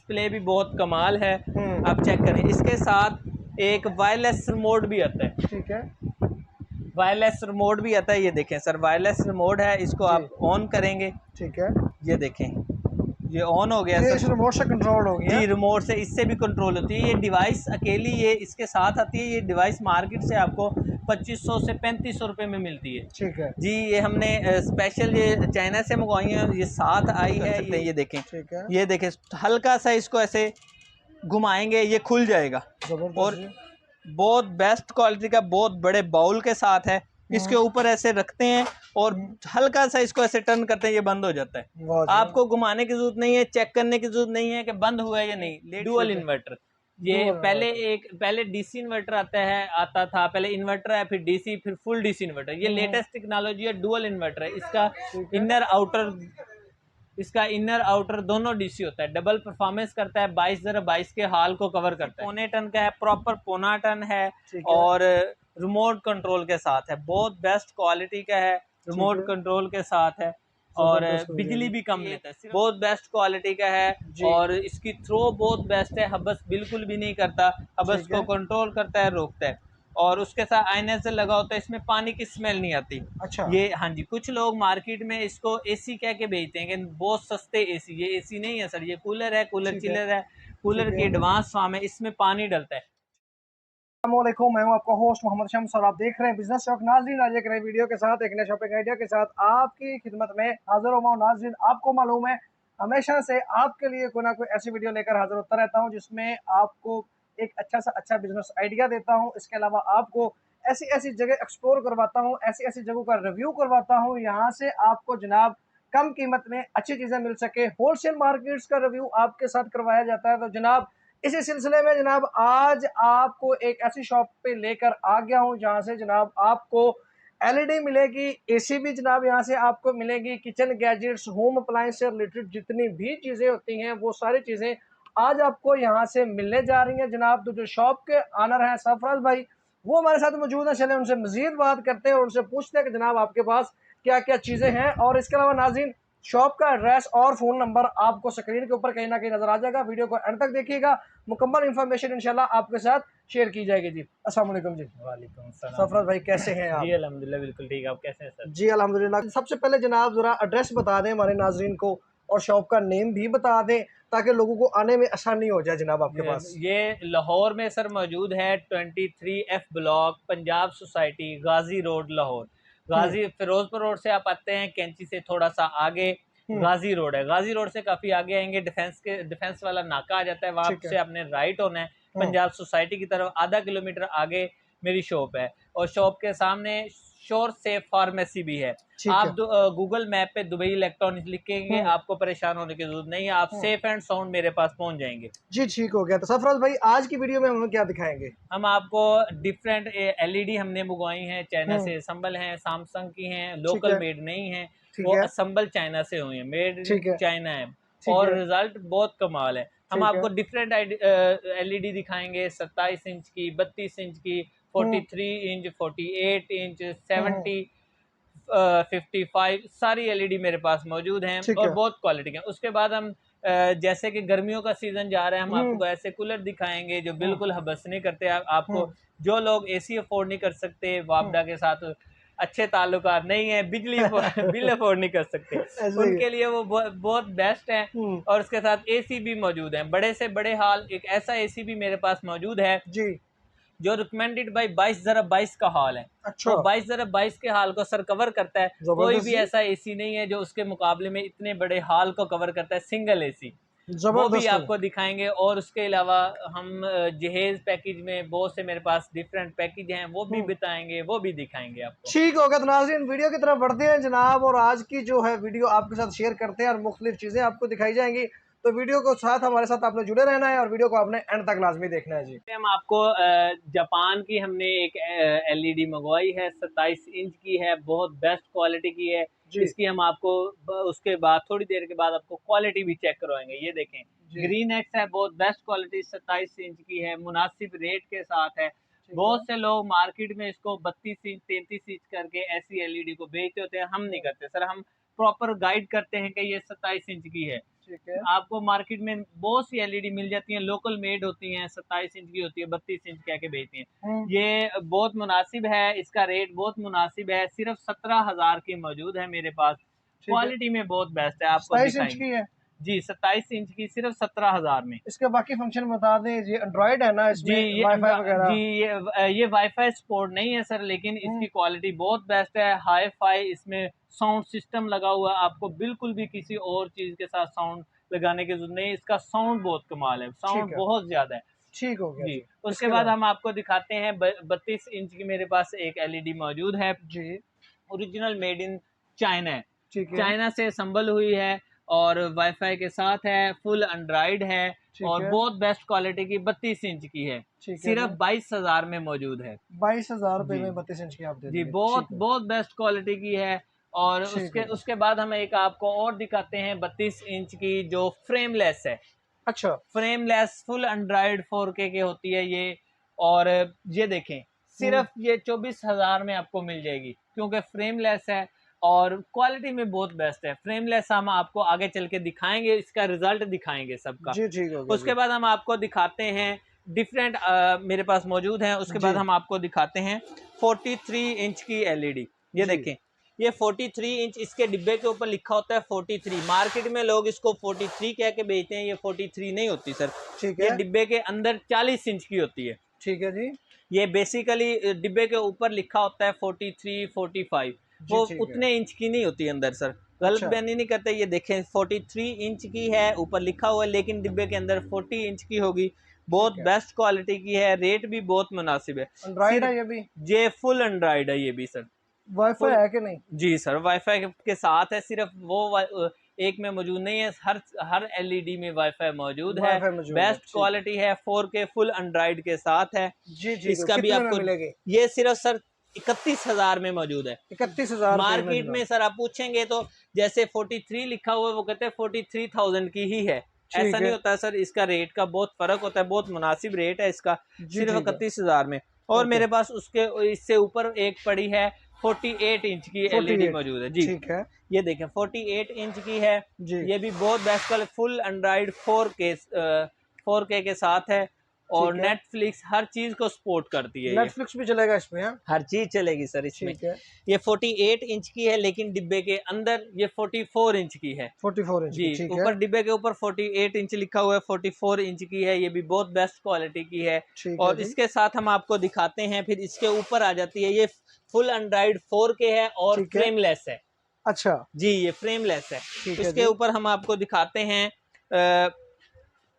Display भी बहुत कमाल है। आप चेक करें, इसके साथ एक वायरलेस रिमोट भी आता है। ठीक है, वायरलेस रिमोट भी आता है। ये देखें सर, वायरलेस रिमोट है, इसको आप ऑन करेंगे। ठीक है, ये देखें, ये ऑन हो गया ये सर। इस रिमोट से कंट्रोल हो गया जी, रिमोट से, इससे भी कंट्रोल होती है। ये डिवाइस अकेली ये इसके साथ आती है। ये डिवाइस मार्केट से आपको 2500 से 3500 रुपये में मिलती है। ठीक है जी, ये हमने स्पेशल ये चाइना से मंगवाई है, ये साथ आई है। ये देखें, ठीक है, ये देखें, हल्का सा इसको ऐसे घुमाएंगे ये खुल जाएगा। और बहुत बेस्ट क्वालिटी का, बहुत बड़े बाउल के साथ है। इसके ऊपर ऐसे रखते हैं और हल्का सा इसको ऐसे टर्न करते हैं, ये बंद हो जाता है। आपको घुमाने की जरूरत नहीं है, चेक करने की जरूरत नहीं है कि बंद हुआ है या नहीं। डुअल इन्वर्टर, ये पहले डीसी इन्वर्टर आता था, पहले इन्वर्टर है, फिर डीसी, फिर फुल डीसी इन्वर्टर। ये लेटेस्ट टेक्नोलॉजी है, डुअल इन्वर्टर है। इसका इनर आउटर दोनों डीसी होता है, डबल परफॉर्मेंस करता है, 22 के हाल को कवर करता है। पौने टन का है, प्रॉपर पौना टन है और रिमोट कंट्रोल के साथ है। बहुत बेस्ट क्वालिटी का है, रिमोट कंट्रोल के साथ है और बिजली भी कम लेता है। बहुत बेस्ट क्वालिटी का है और इसकी थ्रो बहुत बेस्ट है। हबस बिल्कुल भी नहीं करता, हबस को कंट्रोल करता है, रोकता है। और उसके साथ आयनाइजर लगा होता है, इसमें पानी की स्मेल नहीं आती। अच्छा, ये हाँ जी, कुछ लोग मार्केट में इसको एसी कह के बेचते हैं कि बहुत सस्ते एसी। ये एसी नहीं है सर, ये कूलर है, कूलर चिलर है, कूलर की एडवांस फॉर्म है, इसमें पानी डलता है। अस्सलामुअलैकुम, मैं हूं आपका होस्ट मोहम्मद शम्स और आप देख रहे हैं बिजनेस शौक। नाज़रीन, आज एक नई वीडियो के साथ, एक नए शॉपिंग आइडिया के साथ आपकी खिदमत में हाजिर हुआ हूं। नाज़रीन, आपको मालूम है हमेशा से आपके लिए कोई ना कोई ऐसी वीडियो लेकर हाजिर होता रहता हूं जिसमें आपको एक अच्छा सा अच्छा बिजनेस आइडिया देता हूं। इसके अलावा आपको ऐसी ऐसी जगह एक्सप्लोर करवाता हूं, ऐसी ऐसी जगहों का रिव्यू करवाता हूं, यहाँ से आपको जनाब कम कीमत में अच्छी चीज़ें मिल सके। होलसेल मार्केट्स का रिव्यू आपके साथ करवाया जाता है। तो जनाब, इसी सिलसिले में जनाब आज आपको एक ऐसी शॉप पे लेकर आ गया हूं जहां से जनाब आपको एलईडी मिलेगी, एसी भी जनाब यहां से आपको मिलेगी, किचन गैजेट्स, होम अप्लायंस से रिलेटेड जितनी भी चीजें होती हैं वो सारी चीजें आज आपको यहां से मिलने जा रही हैं जनाब। तो जो शॉप के ऑनर हैं सरफराज भाई, वो हमारे साथ मौजूद हैं। चले उनसे मजीद बात करते हैं और उनसे पूछते हैं कि जनाब आपके पास क्या क्या चीजें हैं। और इसके अलावा नाज़रीन, शॉप का एड्रेस और फोन नंबर आपको स्क्रीन के ऊपर कहीं ना कहीं नजर आ जाएगा। वीडियो को एंड तक देखिएगा, मुकम्मल इन्फॉर्मेशन इंशाल्लाह आपके साथ शेयर की जाएगी। जी, अस्सलाम वालेकुम जी। वालेकुम सलाम। सरफराज भाई, कैसे हैं आप? जी अल्हम्दुलिल्लाह, बिल्कुल ठीक है। आप कैसे हैं सर? जी अल्हम्दुलिल्लाह। सबसे पहले जनाब जरा एड्रेस बता दें हमारे नाजरीन को और शॉप का नेम भी बता दें ताकि लोगों को आने में आसानी हो जाए जनाब आपके पास। ये लाहौर में सर मौजूद है, 23F ब्लॉक, पंजाब सोसाइटी, गाजी रोड, लाहौर। गाजी फिरोजपुर रोड से आप आते हैं, कैंची से थोड़ा सा आगे गाजी रोड है। गाजी रोड से काफी आगे आएंगे, डिफेंस वाला नाका आ जाता है, वहां से आपने राइट होना है। पंजाब सोसाइटी की तरफ आधा किलोमीटर आगे मेरी शॉप है और शॉप के सामने श्योर सेफ फार्मेसी भी है। आप गूगल मैप पे दुबई इलेक्ट्रॉनिक्स लिखेंगे, आपको परेशान होने की जरूरत नहीं है, आप सेफ एंड साउंड मेरे पास पहुंच जाएंगे। जी ठीक हो गया। तो सरफराज भाई, आज की वीडियो में हम क्या दिखाएंगे? हम आपको डिफरेंट एलईडी हमने मंगवाई हैं, चाइना से असम्बल हैं, सैमसंग की हैं, लोकल मेड नहीं है, वो असम्बल चाइना से हुई है, मेड चाइना है और रिजल्ट बहुत कमाल है। हम आपको डिफरेंट एलईडी दिखाएंगे, 27 इंच की, 32 इंच की, 43 इंच, 48 इंच, 70, 55, सारी एलईडी मेरे पास मौजूद हैं और बहुत क्वालिटी के। उसके बाद हम जैसे कि गर्मियों का सीजन जा रहा है, हम आपको ऐसे कूलर दिखाएंगे जो बिल्कुल हबस नहीं करते। आपको जो लोग एसी अफोर्ड नहीं कर सकते, वापडा के साथ अच्छे ताल्लुकात नहीं है, बिल अफोर्ड नहीं कर सकते, उनके लिए वो बहुत बेस्ट है। और उसके साथ एसी भी मौजूद है, बड़े से बड़े हाल। एक ऐसा एसी भी मेरे पास मौजूद है जी जो रिकमेंडेड बाई 22 का हाल है। अच्छा। तो 22 के हाल को सर कवर करता है। कोई भी ऐसा एसी नहीं है जो उसके मुकाबले में इतने बड़े हाल को कवर करता है, सिंगल एसी। वो भी आपको दिखाएंगे। और उसके अलावा हम जहेज पैकेज में बहुत से मेरे पास डिफरेंट पैकेज हैं, वो भी बताएंगे, वो भी दिखाएंगे आपको। ठीक होगा। तो नाज़रीन, वीडियो की तरफ बढ़ते हैं जनाब और आज की जो है वीडियो आपके साथ शेयर करते हैं और मुख्तलिफ चीज़ें आपको दिखाई जाएंगी। तो वीडियो को साथ हमारे साथ आपने जुड़े रहना है और वीडियो को आपने एंड तक लाजमी देखना है। जी, हम आपको जापान की हमने एक एलईडी मंगवाई है, 27 इंच की है, बहुत बेस्ट क्वालिटी की है। इसकी हम आपको उसके बाद थोड़ी देर के बाद आपको क्वालिटी भी चेक करवाएंगे। ये देखें, ग्रीन एक्स है, बहुत बेस्ट क्वालिटी, 27 इंच की है, मुनासिब रेट के साथ है। बहुत से लोग मार्केट में इसको 32 इंच 33 इंच करके ऐसी एलईडी को बेचते होते हैं, हम नहीं करते सर। हम प्रॉपर गाइड करते हैं कि ये 27 इंच की है। ठीक है। आपको मार्केट में बहुत सी एलईडी मिल जाती हैं, लोकल मेड होती हैं, 27 इंच की होती है, 32 इंच कह के बेचती हैं। ये बहुत मुनासिब है, इसका रेट बहुत मुनासिब है, सिर्फ 17,000 की मौजूद है मेरे पास। क्वालिटी में बहुत बेस्ट है, आपको 27 इंच की दिखाएंगे। है जी 27 इंच की सिर्फ 17,000 में। इसके बाकी फंक्शन बता दें। ये एंड्रॉइड है ना, जी इसमें ये वाईफाई वगैरह? जी ये वाईफाई सपोर्ट नहीं है सर, लेकिन इसकी क्वालिटी बहुत बेस्ट है। हाई फाई इसमें साउंड सिस्टम लगा हुआ है, आपको बिल्कुल भी किसी और चीज के साथ साउंड लगाने की जरूरत नहीं। इसका साउंड बहुत कमाल है, साउंड बहुत ज्यादा है। ठीक हो गया जी। उसके बाद हम आपको दिखाते हैं 32 इंच की मेरे पास एक एलईडी मौजूद है जी। ओरिजिनल मेड इन चाइना है, चाइना से संबल हुई है और वाईफाई के साथ है, फुल एंड्रॉइड है और बहुत बेस्ट क्वालिटी की 32 इंच की है, सिर्फ 22,000 में मौजूद है। 22,000 रुपए में 32 इंच की आप दे जी, बहुत बेस्ट क्वालिटी की है। और उसके बाद हम एक आपको और दिखाते हैं 32 इंच की जो फ्रेमलेस है। अच्छा, फ्रेमलेस फुल एंड्रॉइड 4K की होती है ये। और ये देखें, सिर्फ ये 24,000 में आपको मिल जाएगी, क्योंकि फ्रेमलेस है और क्वालिटी में बहुत बेस्ट है। फ्रेमलेस हम आपको आगे चल के दिखाएंगे, इसका रिजल्ट दिखाएंगे सबका जी। ठीक है। उसके बाद हम आपको दिखाते हैं डिफरेंट मेरे पास मौजूद है। उसके बाद हम आपको दिखाते हैं 43 इंच की एलईडी। ये देखें, ये 43 इंच, इसके डिब्बे के ऊपर लिखा होता है 43। मार्केट में लोग इसको 43 कह के बेचते हैं, ये 43 नहीं होती सर। ठीक है। ये डिब्बे के अंदर 40 इंच की होती है। ठीक है जी। ये बेसिकली डिब्बे के ऊपर लिखा होता है 43, 45, वो उतने इंच की नहीं होती अंदर सर, गलत बयानी नहीं करते। ये देखें 43 इंच की है, ऊपर लिखा हुआ है, लेकिन डिब्बे के अंदर 40 इंच की होगी। बहुत बेस्ट क्वालिटी की है, रेट भी बहुत मुनासिब है। एंड्रॉइड है ये भी? ये फुल एंड्रॉइड है ये भी सर। वाईफाई है कि नहीं? जी सर, वाईफाई के साथ है, सिर्फ वो एक में मौजूद नहीं है, हर एलईडी में वाईफाई मौजूद है। बेस्ट क्वालिटी है, 4K फुल एंड्रॉइड के साथ है जी। इसका भी आपको ये सिर्फ सर 31,000 में मौजूद है। 31,000 मार्केट में सर आप पूछेंगे तो जैसे 43 लिखा हुआ है, वो कहते हैं 43,000 की ही है। ऐसा नहीं होता सर, इसका रेट का बहुत फर्क होता है, बहुत मुनासिब रेट है इसका, सिर्फ 31,000 में। और मेरे पास उसके इससे ऊपर एक पड़ी है 48 इंच की एलईडी मौजूद है जी। ठीक है। ये देखें 48 इंच की है जी। ये भी बहुत best quality, full Android 4K के साथ है और नेटफ्लिक्स हर चीज को सपोर्ट करती है। नेटफ्लिक्स भी चलेगा इसमें? हर चीज चलेगी सर इसमें। ये 48 इंच की है, लेकिन डिब्बे के अंदर ये 44 इंच की है। 44 इंच जी। ऊपर डिब्बे के ऊपर 48 इंच लिखा हुआ है, 44 इंच की है। ये भी बहुत बेस्ट क्वालिटी की है। और इसके साथ हम आपको दिखाते हैं, फिर इसके ऊपर आ जाती है, ये फुल एंड्रॉइड 4K है और फ्रेमलेस है। अच्छा जी, ये फ्रेमलेस है। इसके ऊपर हम आपको दिखाते हैं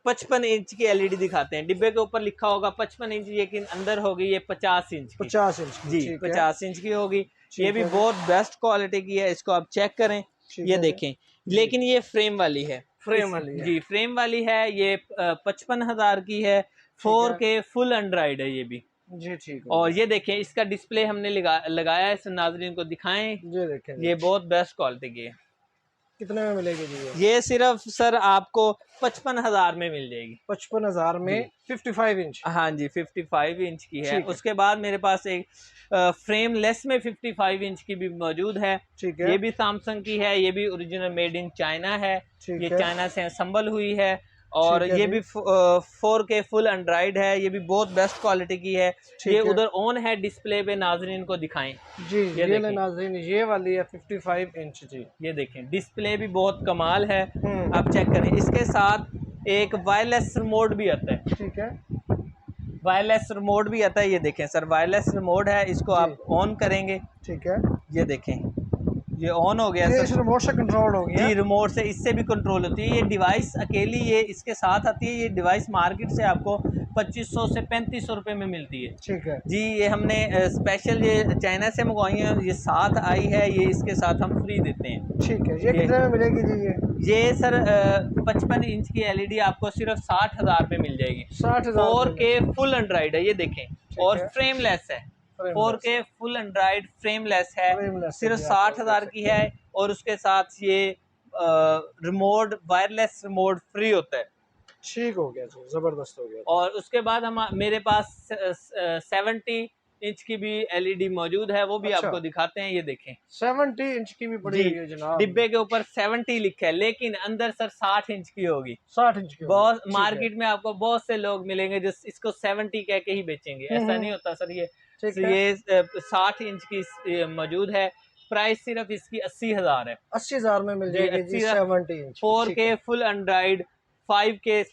55 इंच की एलईडी दिखाते हैं। डिब्बे के ऊपर लिखा होगा 55 इंच, लेकिन अंदर होगी ये 50 इंच की। 50 इंच जी, 50 इंच की होगी। ये भी बहुत बेस्ट क्वालिटी की है, इसको आप चेक करें। ये देखें, लेकिन ये फ्रेम वाली है। जी, फ्रेम वाली है। ये 55,000 की है, 4K फुल एंड्रॉइड है ये भी जी। ठीक। और ये देखें, इसका डिस्प्ले हमने लगाया है, नाज़रीन को दिखाएं। ये देखें, ये बहुत बेस्ट क्वालिटी की है। कितने में मिलेगी जी ये सिर्फ सर आपको 55,000 में मिल जाएगी। 55,000 में 55 इंच? हाँ जी, 55 इंच की है। उसके बाद मेरे पास एक फ्रेमलेस में 55 इंच की भी मौजूद है। ठीक है। ये भी सैमसंग की है, ये भी ओरिजिनल मेड इन चाइना है। ये चाइना से असम्बल हुई है और ये भी 4K फुल एंड्रॉइड है। ये भी बहुत बेस्ट क्वालिटी की है। ये उधर ऑन है डिस्प्ले पे, नाजरीन को दिखाएं जी। ये नाजरीन, ये वाली है 55 इंच जी। ये देखें, डिस्प्ले भी बहुत कमाल है, आप चेक करें। इसके साथ एक वायरलेस रिमोट भी आता है। ठीक है, वायरलेस रिमोट भी आता है। ये देखें सर, वायरलेस रिमोट है, इसको आप ऑन करेंगे। ठीक है, ये देखें, ये ऑन हो गया। ये रिमोट से कंट्रोल हो गया? जी, रिमोट से, इससे भी कंट्रोल होती है। ये डिवाइस अकेली ये इसके साथ आती है। ये डिवाइस मार्केट से आपको 2500 से 3500 रुपए में मिलती है। ठीक है जी। ये हमने स्पेशल ये चाइना से मंगवाई है, ये साथ आई है, ये इसके साथ हम फ्री देते हैं। ठीक है। ये कितने में मिलेगी जी? ये सर 55 इंच की एलईडी आपको सिर्फ 60,000 पे मिल जाएगी। 60,000 4K फुल एंड्रॉइड है, ये देखें, और फ्रेमलेस है। 4K फुल एंड्रॉइड फ्रेमलेस है, सिर्फ 60,000 की है। और उसके साथ ये रिमोट, वायरलेस रिमोट फ्री होता है। ठीक हो गया जी, जबरदस्त हो गया। और उसके बाद हम मेरे पास 70 इंच की भी एलईडी मौजूद है, वो भी अच्छा। आपको दिखाते हैं। ये देखें 70 इंच की भी पड़ी हुई है जनाब। डिब्बे के ऊपर 70 लिखा है, लेकिन अंदर सर 60 इंच की होगी। 60 इंच की बहुत मार्केट में आपको बहुत से लोग मिलेंगे जो इसको 70 कह के ही बेचेंगे, ऐसा नहीं होता सर। ये 60 इंच की मौजूद है। प्राइस सिर्फ इसकी 80,000 है। 80,000 में मिल जाएगी जी 70 inch 4K full Android, 5K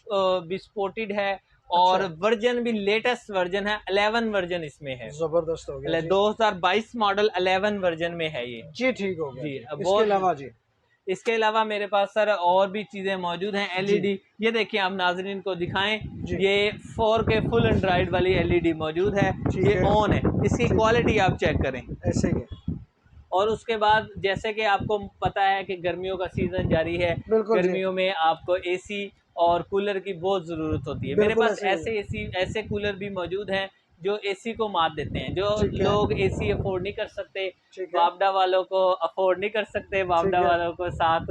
भी सपोर्टेड है और वर्जन भी लेटेस्ट वर्जन है, 11 वर्जन इसमें है। जबरदस्त हो गया 2022 मॉडल 11 वर्जन में है ये जी। ठीक हो गया जी। इसके अलावा जी, इसके अलावा मेरे पास सर और भी चीजें मौजूद हैं। एलईडी ये देखिए, आप नाजरीन को दिखाएं, ये 4K फुल एंड्रॉइड वाली एलईडी मौजूद है। ये ऑन है, इसकी क्वालिटी आप चेक करें ऐसे ही। और उसके बाद जैसे कि आपको पता है कि गर्मियों का सीजन जारी है, गर्मियों में आपको एसी और कूलर की बहुत ज़रूरत होती है। मेरे पास ऐसे कूलर भी मौजूद हैं जो एसी को मात देते हैं। जो लोग एसी अफोर्ड नहीं कर सकते, वापडा वालों को अफोर्ड नहीं कर सकते, वापडा वालों को साथ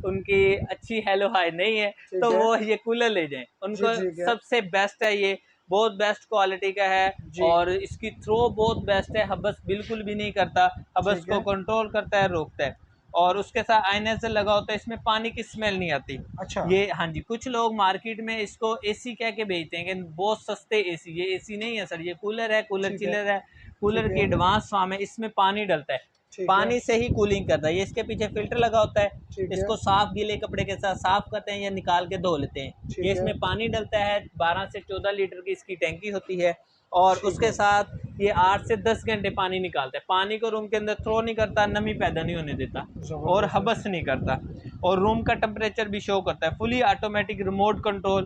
उनकी अच्छी हेलो हाई नहीं है, तो वो ये कूलर ले जाएं। उनको सबसे बेस्ट है, ये बहुत बेस्ट क्वालिटी का है और इसकी थ्रो बहुत बेस्ट है। हबस बिल्कुल भी नहीं करता, हबस को कंट्रोल करता है, रोकता है और उसके साथ आयनाइजर लगा होता है। इसमें पानी की स्मेल नहीं आती। अच्छा। ये हाँ जी, कुछ लोग मार्केट में इसको एसी कह के बेचते हैं कि बहुत सस्ते एसी। ये एसी नहीं है सर, ये कूलर है, कूलर चिलर है। कूलर की एडवांस फॉर्म है, इसमें पानी डलता है, पानी से ही कूलिंग करता है। ये इसके पीछे फिल्टर लगा होता है, इसको साफ गीले कपड़े के साथ साफ करते हैं या निकाल के धो लेते हैं। ये इसमें पानी डलता है, 12 से 14 लीटर की इसकी टैंकी होती है और उसके साथ ये 8 से 10 घंटे पानी निकालता है। पानी को रूम के अंदर थ्रो नहीं करता, नमी पैदा नहीं होने देता और हबस नहीं करता और रूम का टेम्परेचर भी शो करता है। Fully automatic remote control,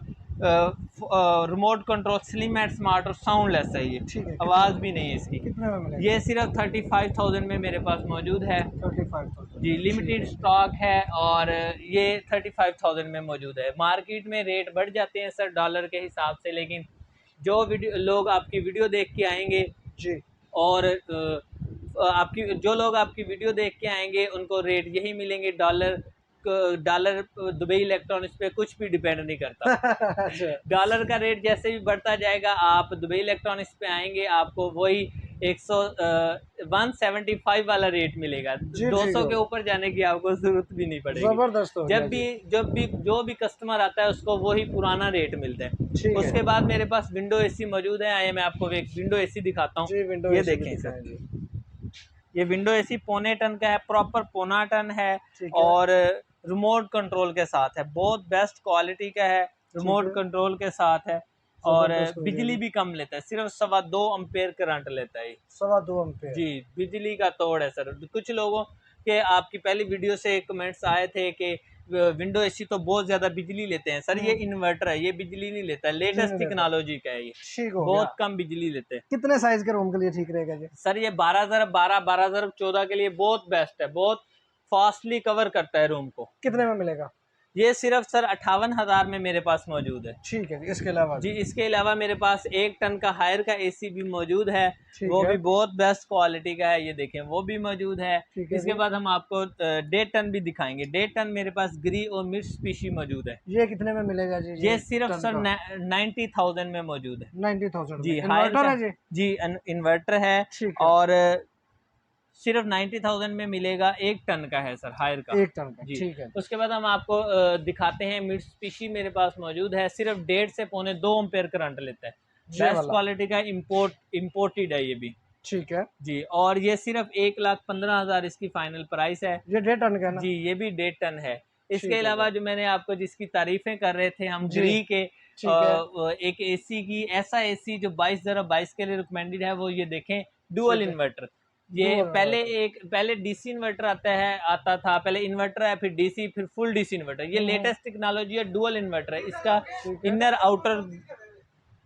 slim and smart और साउंडलेस है ये, आवाज़ भी नहीं है इसकी। कितने में मिलेगा? ये सिर्फ 35,000 में मेरे पास मौजूद है 35,000 जी। लिमिटेड स्टॉक है और ये 35,000 में मौजूद है। मार्केट में रेट बढ़ जाते हैं सर डॉलर के हिसाब से, लेकिन जो लोग आपकी वीडियो देख के आएंगे जी और जो लोग आपकी वीडियो देख के आएंगे उनको रेट यही मिलेंगे। डॉलर दुबई इलेक्ट्रॉनिक्स पे कुछ भी डिपेंड नहीं करता। डॉलर का रेट जैसे भी बढ़ता जाएगा, आप दुबई इलेक्ट्रॉनिक्स पे आएंगे आपको वही 175 वाला रेट मिलेगा। 200 के ऊपर जाने की आपको जरूरत भी नहीं पड़ेगी। जबरदस्त। जो भी कस्टमर आता है उसको वही पुराना रेट मिलता है। उसके बाद मेरे पास विंडो एसी मौजूद है। आइए मैं आपको एक विंडो एसी दिखाता हूँ। ये देखें सर, ये विंडो एसी 1.25 टन का है, प्रॉपर 1.25 टन है और रिमोट कंट्रोल के साथ है। बहुत बेस्ट क्वालिटी का है, रिमोट कंट्रोल के साथ है और बिजली भी कम लेता है, सिर्फ 2.25 एम्पेयर करंट लेता है। 2.25 एम्पेयर जी, बिजली का तोड़ है सर। कुछ लोगों के आपकी पहली वीडियो से कमेंट्स आए थे कि विंडो एसी तो बहुत ज्यादा बिजली लेते हैं सर। ये इन्वर्टर है, ये बिजली नहीं लेता, लेटेस्ट टेक्नोलॉजी का है ये, बहुत कम बिजली लेते हैं। कितने साइज के रूम के लिए ठीक रहेगा जी? सर ये 12,000-12,014 के लिए बहुत बेस्ट है, बहुत फास्टली कवर करता है रूम को। कितने में मिलेगा? ये सिर्फ सर 58,000 में मेरे पास मौजूद है। ठीक है। इसके अलावा जी, इसके अलावा मेरे पास 1 टन का हायर का एसी भी मौजूद है, वो भी बहुत बेस्ट क्वालिटी का है। ये देखें, वो भी मौजूद है। इसके बाद हम आपको 1.5 टन भी दिखाएंगे। 1.5 टन मेरे पास ग्री और मिक्स स्पीशी मौजूद है। ये कितने में मिलेगा जी? ये सिर्फ सर 90,000 में मौजूद है। 90,000 जी। इन्वर्टर है जी, इन्वर्टर है और सिर्फ 90,000 में मिलेगा। 1 टन का है सर, हायर का 1 टन का जी। ठीक है। उसके बाद हम आपको दिखाते हैं मिट्सुबिशी मेरे पास मौजूद है, सिर्फ 1.5 से 2.25 एम्पेयर करंट लेता है। बेस्ट क्वालिटी का इम्पोर्टेड है ये भी। ठीक है जी। और ये सिर्फ 1,15,000 इसकी फाइनल प्राइस है। ये 1.5 टन का ना जी, ये भी 1.5 टन है। इसके अलावा जो मैंने आपको जिसकी तारीफें कर रहे थे हम, ग्री के एक एसी की, ऐसा एसी जो 22,022 के लिए रिकमेंडेड है, वो ये देखें, डुअल इन्वर्टर। ये पहले डीसी इन्वर्टर आता था, पहले इन्वर्टर है, फिर डीसी, फिर फुल डीसी इन्वर्टर। ये लेटेस्ट टेक्नोलॉजी है, डुअल इन्वर्टर है।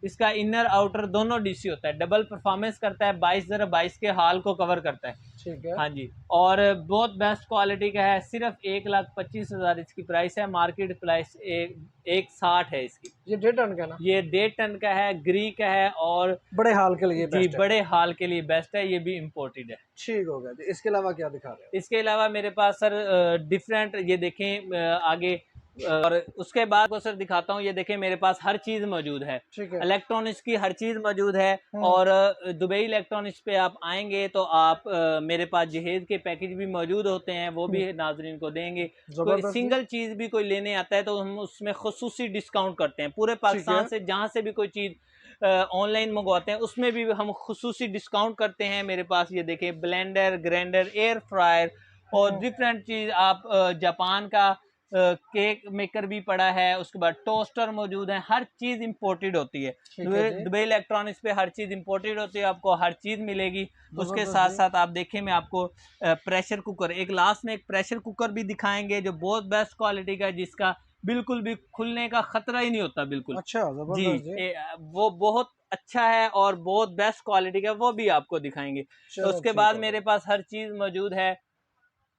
इसका इनर आउटर दोनों डीसी होता है, डबल परफॉर्मेंस करता है, 22,022 के हाल को कवर करता है। ठीक है। हाँ जी, और बहुत बेस्ट क्वालिटी का है। सिर्फ 1,25,000 इसकी प्राइस है। मार्केट प्राइस 1,60 है इसकी। ये 1.5 टन का ना? ये 1.5 टन का है, ग्री का है और बड़े हाल के लिए जी, बड़े हाल के लिए बेस्ट है। ये भी इम्पोर्टेड है। ठीक हो गया। इसके अलावा क्या दिखा रहे हैं? इसके अलावा मेरे पास सर डिफरेंट, ये देखें आगे और उसके बाद को सर दिखाता हूँ, ये देखें मेरे पास हर चीज मौजूद है, इलेक्ट्रॉनिक्स की हर चीज मौजूद है। और दुबई इलेक्ट्रॉनिक्स पे आप आएंगे तो आप मेरे पास जहेज के पैकेज भी मौजूद होते हैं, वो भी नाजरीन को देंगे। कोई सिंगल चीज भी कोई लेने आता है तो हम उसमें खुसूसी डिस्काउंट करते हैं। पूरे पाकिस्तान से जहाँ से भी कोई चीज ऑनलाइन मंगवाते हैं उसमें भी हम खुसूसी डिस्काउंट करते हैं। मेरे पास ये देखिए ब्लेंडर, ग्राइंडर, एयर फ्रायर और डिफरेंट चीज। आप जापान का केक मेकर भी पड़ा है, उसके बाद टोस्टर मौजूद है। हर चीज इंपोर्टेड होती है दुबई इलेक्ट्रॉनिक्स पे, हर चीज इंपोर्टेड होती है, आपको हर चीज मिलेगी। उसके साथ साथ आप देखें मैं आपको प्रेशर कुकर, एक लास्ट में एक प्रेशर कुकर भी दिखाएंगे जो बहुत बेस्ट क्वालिटी का है, जिसका बिल्कुल भी खुलने का खतरा ही नहीं होता बिल्कुल। अच्छा जी, वो बहुत अच्छा है और बहुत बेस्ट क्वालिटी का, वो भी आपको दिखाएंगे। तो उसके बाद मेरे पास हर चीज मौजूद है,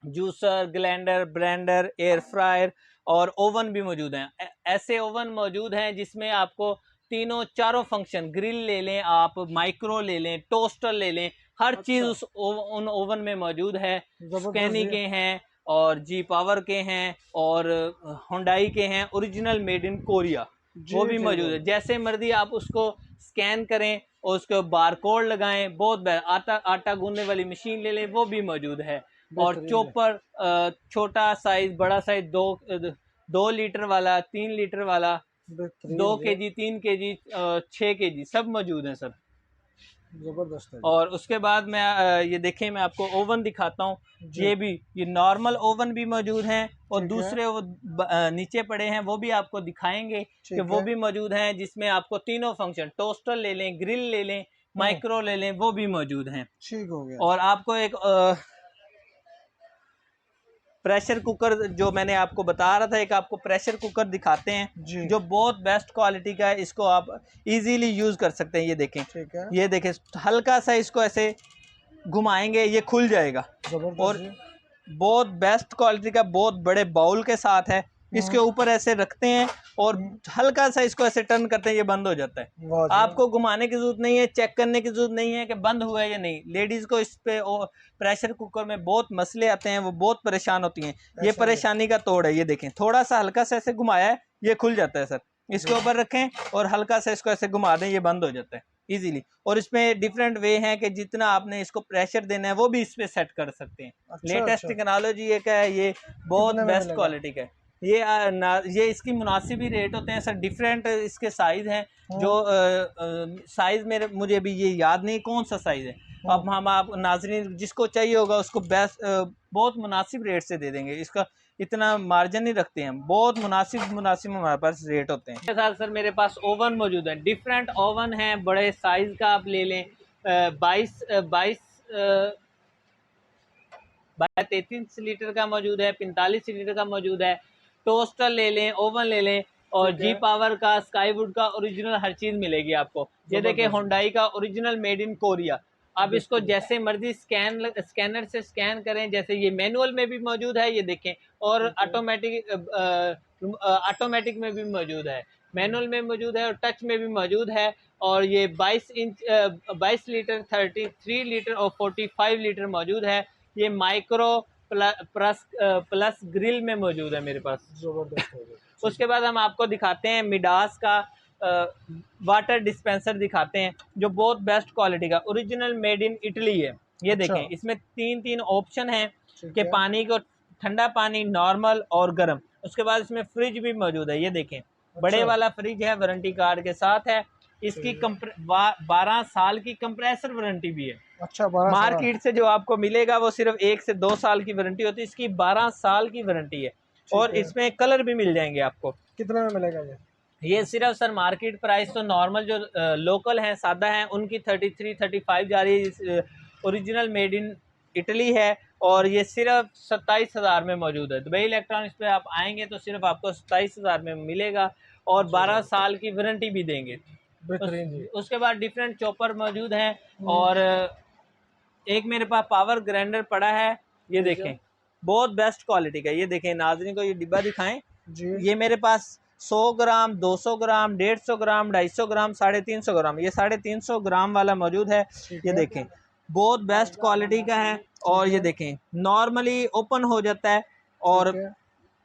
जूसर, ग्लैंडर, ब्लेंडर, एयर फ्रायर और ओवन भी मौजूद हैं। ऐसे ओवन मौजूद हैं जिसमें आपको तीनों चारों फंक्शन, ग्रिल ले लें आप, माइक्रो ले लें, टोस्टर ले लें, हर चीज उस उन ओवन में मौजूद है। स्कैनी के हैं और जी पावर के हैं और हुंडई के हैं, ओरिजिनल मेड इन कोरिया, वो भी मौजूद है। जैसे मर्जी आप उसको स्कैन करें और उसके बारकोड लगाएं। बहुत आटा गूंदने वाली मशीन ले लें, वो भी मौजूद है। और चॉपर, छोटा साइज, बड़ा साइज, 2 लीटर वाला, 3 लीटर वाला, 2 केजी, 3 केजी, 6 केजी, सब मौजूद हैं सर। जबरदस्त है। और उसके बाद मैं ये देखें मैं आपको ओवन दिखाता हूँ। ये नॉर्मल ओवन भी मौजूद हैं और दूसरे वो नीचे पड़े हैं, वो भी आपको दिखाएंगे कि वो भी मौजूद हैं, जिसमें आपको तीनों फंक्शन, टोस्टर ले लें, ग्रिल ले लें, माइक्रो ले लें, वो भी मौजूद हैं। ठीक हो गया। और आपको एक प्रेशर कुकर जो मैंने आपको बता रहा था, एक आपको प्रेशर कुकर दिखाते हैं जो बहुत बेस्ट क्वालिटी का है। इसको आप इजीली यूज कर सकते हैं। ये देखें, ये देखें, हल्का सा इसको ऐसे घुमाएंगे ये खुल जाएगा। और बहुत बेस्ट क्वालिटी का, बहुत बड़े बाउल के साथ है। इसके ऊपर ऐसे रखते हैं और हल्का सा इसको ऐसे टर्न करते हैं, ये बंद हो जाता है। आपको घुमाने की जरूरत नहीं है, चेक करने की जरूरत नहीं है कि बंद हुआ है या नहीं। लेडीज को इस पे प्रेशर कुकर में बहुत मसले आते हैं, वो बहुत परेशान होती हैं। ये परेशानी का तोड़ है। ये देखें, थोड़ा सा हल्का सा ऐसे घुमाया है, ये खुल जाता है सर। इसके ऊपर रखें और हल्का सा इसको ऐसे घुमा दें, ये बंद हो जाता है इजीली। और इसमें डिफरेंट वे हैं कि जितना आपने इसको प्रेशर देना है वो भी इस पे सेट कर सकते हैं। लेटेस्ट टेक्नोलॉजी एक है, ये बहुत बेस्ट क्वालिटी का है। ये इसकी मुनासिब ही रेट होते हैं सर। डिफरेंट इसके साइज हैं, जो साइज मुझे भी ये याद नहीं कौन सा साइज है। अब हम आप नाजरीन जिसको चाहिए होगा उसको बेस्ट बहुत मुनासिब रेट से दे देंगे। इसका इतना मार्जिन नहीं रखते हैं, बहुत मुनासिब हमारे पास रेट होते हैं। इसके साथ सर मेरे पास ओवन मौजूद है, डिफरेंट ओवन है, बड़े साइज का आप ले लें। 33 लीटर का मौजूद है, 45 लीटर का मौजूद है। टोस्टर ले लें, ओवन ले लें और जी पावर का, स्काईवुड का ओरिजिनल हर चीज मिलेगी आपको। ये देखिए हुंडई का ओरिजिनल मेड इन कोरिया। आप इसको जैसे मर्जी स्कैनर से स्कैन करें, जैसे ये मैनुअल में भी मौजूद है, ये देखें, और ऑटोमेटिक में भी मौजूद है। मैनुअल में मौजूद है और टच में भी मौजूद है। और ये 22 लीटर, 33 लीटर और 45 लीटर मौजूद है। ये माइक्रो प्लस ग्रिल में मौजूद है मेरे पास। जबरदस्त। उसके बाद हम आपको दिखाते हैं मिडास का वाटर डिस्पेंसर दिखाते हैं, जो बहुत बेस्ट क्वालिटी का ओरिजिनल मेड इन इटली है। ये देखें, इसमें 3 ऑप्शन हैं कि पानी को, ठंडा पानी, नॉर्मल और गर्म। उसके बाद इसमें फ्रिज भी मौजूद है। ये देखें, बड़े वाला फ्रिज है, वारंटी कार्ड के साथ है। इसकी 12 साल की कंप्रेसर वारंटी भी है। अच्छा, मार्केट से जो आपको मिलेगा वो सिर्फ 1 से 2 साल की वारंटी होती है, इसकी 12 साल की वारंटी है। और इसमें कलर भी मिल जाएंगे आपको। कितने में मिलेगा ये सिर्फ सर मार्केट प्राइस तो नॉर्मल जो लोकल हैं, सादा हैं, उनकी 33-35 जा रही है। ओरिजिनल मेड इन इटली है और ये सिर्फ 27,000 में मौजूद है। दुबई इलेक्ट्रॉनिक्स पे आप आएंगे तो सिर्फ आपको 27,000 में मिलेगा और 12 साल की वारंटी भी देंगे। उसके बाद डिफरेंट चॉपर मौजूद हैं और एक मेरे पास पावर ग्राइंडर पड़ा है। ये देखें, बहुत बेस्ट क्वालिटी का। ये देखें नाज़रीन को ये डिब्बा दिखाएं जी। ये मेरे पास 100 ग्राम, 200 ग्राम, 150 ग्राम, 250 ग्राम, 350 ग्राम, ये 350 ग्राम वाला मौजूद है। ये देखें, बहुत बेस्ट क्वालिटी का है। और ये देखें, नॉर्मली ओपन हो जाता है और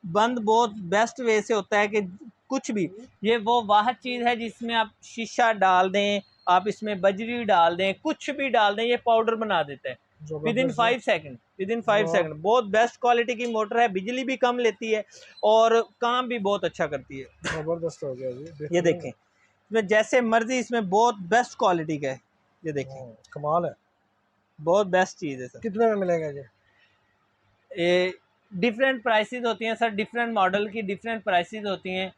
बंद बहुत बेस्ट वे से होता है कि कुछ भी, ये वो वाहद चीज़ है जिसमें आप शीशा डाल दें, आप इसमें बजरी डाल दें, कुछ भी डाल दें, ये पाउडर बना देता है with in 5 second. With in 5 second बहुत बेस्ट क्वालिटी की मोटर है, बिजली भी कम लेती है और काम भी बहुत अच्छा करती है। जबरदस्त हो गया जी। ये देखें, इसमें जैसे मर्जी, इसमें बहुत बेस्ट क्वालिटी का है। ये देखें, कमाल है, बहुत बेस्ट चीज़ है सर। कितने में मिलेगा जी? ये डिफरेंट प्राइसेस होती हैं सर, डिफरेंट मॉडल की डिफरेंट प्राइसेस होती हैं।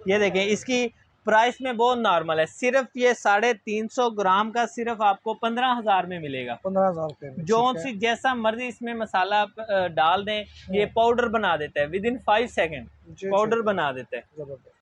ये देखें, इसकी प्राइस में बहुत नॉर्मल है, सिर्फ ये 350 ग्राम का सिर्फ आपको 15,000 में मिलेगा। 15,000 रुपये जो सी जैसा मर्जी इसमें मसाला डाल दें, ये पाउडर बना देता है विद इन 5 सेकंड, पाउडर बना देता है।